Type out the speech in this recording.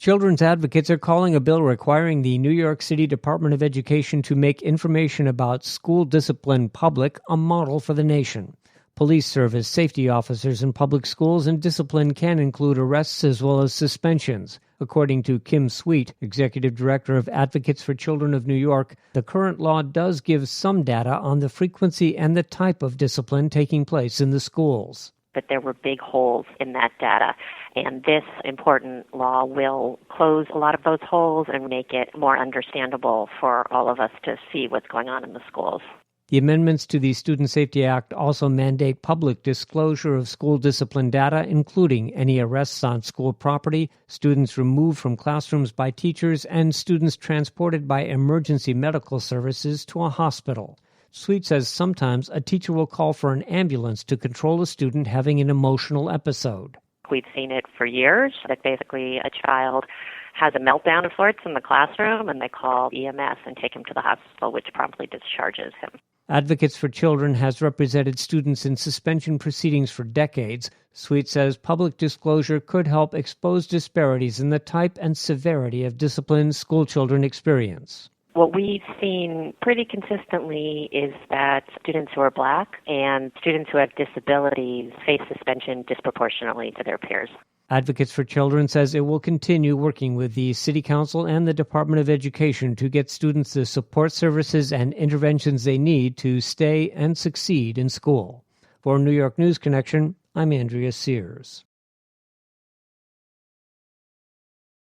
Children's advocates are calling a bill requiring the New York City Department of Education to make information about school discipline public, a model for the nation. Police serve as safety officers in public schools, and discipline can include arrests as well as suspensions. According to Kim Sweet, Executive Director of Advocates for Children of New York, the current law does give some data on the frequency and the type of discipline taking place in the schools. But there were big holes in that data, and this important law will close a lot of those holes and make it more understandable for all of us to see what's going on in the schools. The amendments to the Student Safety Act also mandate public disclosure of school discipline data, including any arrests on school property, students removed from classrooms by teachers, and students transported by emergency medical services to a hospital. Sweet says sometimes a teacher will call for an ambulance to control a student having an emotional episode. We've seen it for years, that basically a child has a meltdown of sorts in the classroom, and they call EMS and take him to the hospital, which promptly discharges him. Advocates for Children has represented students in suspension proceedings for decades. Sweet says public disclosure could help expose disparities in the type and severity of discipline school children experience. What we've seen pretty consistently is that students who are Black and students who have disabilities face suspension disproportionately to their peers. Advocates for Children says it will continue working with the City Council and the Department of Education to get students the support services and interventions they need to stay and succeed in school. For New York News Connection, I'm Andrea Sears.